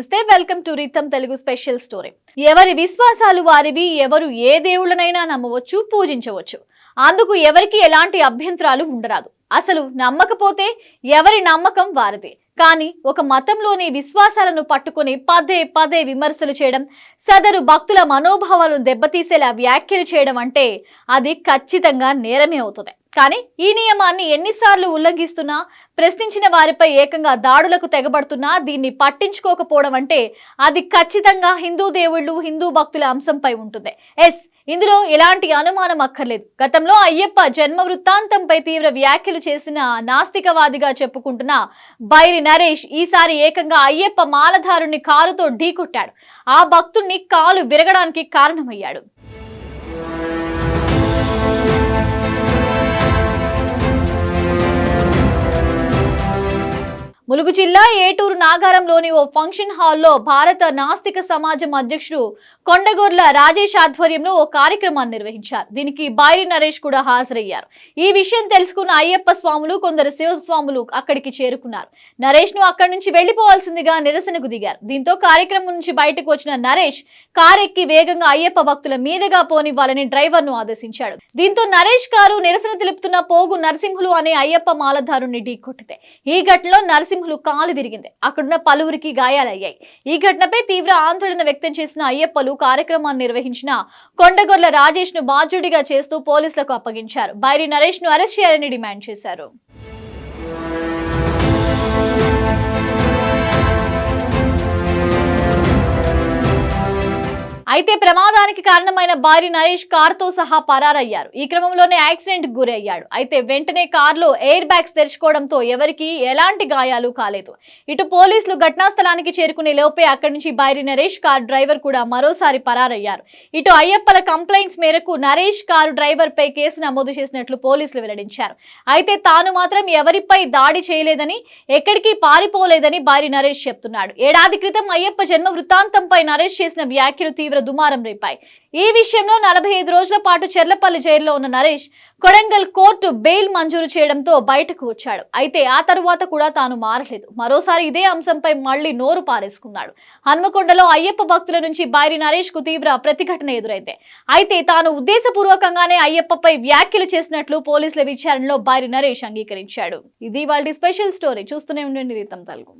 నమస్తే, welcome to Ritam Telugu special story. ఎవరి విశ్వాసాలు వారివి. ఎవరు ఏ దేవుళ్ళనైనా నమ్మవచ్చు, పూజించవచ్చు. అందుకు ఎవరికి ఎలాంటి అభ్యంతరాలు ఉండరాదు. అసలు నమ్మకపోతే ఎవరి నమ్మకం వారిదే. కానీ ఒక మతంలోని విశ్వాసాలను పట్టుకొని పదే పదే విమర్శలు చేయడం, సదరు భక్తుల మనోభావాలను దెబ్బతీసేలా వ్యాఖ్యలు చేయడం అంటే అది ఖచ్చితంగా నేరమే అవుతుంది. కానీ ఈ నియమాన్ని ఎన్నిసార్లు ఉల్లంఘిస్తున్నా, ప్రశ్నించిన వారిపై ఏకంగా దాడులకు తెగబడుతున్నా దీన్ని పట్టించుకోకపోవడం అంటే అది ఖచ్చితంగా హిందూ దేవుళ్ళు, హిందూ భక్తుల అంశంపై ఉంటుంది. ఇందులో ఎలాంటి అనుమానం అక్కర్లేదు. గతంలో అయ్యప్ప జన్మ వృత్తాంతంపై తీవ్ర వ్యాఖ్యలు చేసిన నాస్తికవాదిగా చెప్పుకుంటున్న బైరి నరేష్ ఈసారి ఏకంగా అయ్యప్ప మాలధారుని కారుతో ఢీకొట్టాడు. ఆ భక్తుడిని కాలు విరగడానికి కారణమయ్యాడు. ములుగు జిల్లా ఏటూరు నాగారంలోని ఓ ఫంక్షన్ హాల్లో భారత నాస్తిక సమాజం అధ్యక్షుడు కొండగొర్ల రాజేష్ ఆధ్వర్యంలో ఓ కార్యక్రమాన్ని నిర్వహించారు. దీనికి బైరి నరేష్ కూడా హాజరయ్యారు. ఈ విషయం తెలుసుకున్న అయ్యప్ప స్వాములు, కొందరు శివస్వాములు అక్కడికి చేరుకున్నారు. నరేష్ ను అక్కడి నుంచి వెళ్లిపోవాల్సిందిగా నిరసనకు దిగారు. దీంతో కార్యక్రమం నుంచి బయటకు వచ్చిన నరేష్ కారెక్కి వేగంగా అయ్యప్ప భక్తుల మీదుగా పోనివ్వాలని డ్రైవర్ ను ఆదేశించాడు. దీంతో నరేష్ కారు నిరసన తెలుపుతున్న పోగు నరసింహులు అనే అయ్యప్ప మాలధారుని ఢీకొట్టింది. ఈ ఘటనలో నరసింహులు కాలు విరిగింది. అక్కడున్న పలువురికి గాయాలయ్యాయి. ఈ ఘటనపై తీవ్ర ఆందోళన వ్యక్తం చేసిన అయ్యప్పలు కార్యక్రమాన్ని నిర్వహించిన కొండగొర్ల రాజేష్ ను బాధ్యుడిగా చేస్తూ పోలీసులకు అప్పగించారు. బైరి నరేష్ ను అరెస్ట్ చేయాలని డిమాండ్ చేశారు. అయితే ప్రమాదానికి కారణమైన బైరి నరేష్ కారుతో సహా పరారయ్యారు. ఈ క్రమంలోనే యాక్సిడెంట్ గురి అయ్యాడు. అయితే వెంటనే కారులో ఎయిర్ బ్యాగ్స్ తెరుచుకోవడంతో ఎవరికి ఎలాంటి గాయాలు కాలేదు. ఇటు పోలీసులు ఘటనా స్థలానికి చేరుకునే లోపే అక్కడి నుంచి బైరి నరేష్ కారు డ్రైవర్ కూడా మరోసారి పరారయ్యారు. ఇటు అయ్యప్పల కంప్లైంట్స్ మేరకు నరేష్ కారు డ్రైవర్ పై కేసు నమోదు చేసినట్లు పోలీసులు వెల్లడించారు. అయితే తాను మాత్రం ఎవరిపై దాడి చేయలేదని, ఎక్కడికి పారిపోలేదని బైరి నరేష్ చెప్తున్నాడు. ఏడాది క్రితం అయ్యప్ప జన్మ వృత్తాంతంపై నరేష్ చేసిన వ్యాఖ్యలు తీవ్ర దుమారం రేపాయి. ఈ విషయంలో 45 రోజుల పాటు చెర్లపల్లి జైల్లో ఉన్న నరేష్ కొడంగల్ కోర్టు బెయిల్ మంజూరు చేయడంతో బయటకు వచ్చాడు. అయితే ఆ తరువాత కూడా తాను మారలేదు. మరోసారి ఇదే అంశంపై మళ్లీ నోరు పారేసుకున్నాడు. హన్మకొండలో అయ్యప్ప భక్తుల నుంచి బైరి నరేష్ కు తీవ్ర ప్రతిఘటన ఎదురైంది. అయితే తాను ఉద్దేశపూర్వకంగానే అయ్యప్పపై వ్యాఖ్యలు చేసినట్లు పోలీసుల విచారణలో బైరి నరేష్ అంగీకరించాడు. ఇది వాళ్ళ స్పెషల్ స్టోరీ. చూస్తూనే ఉండండి రీతం తెలుగు.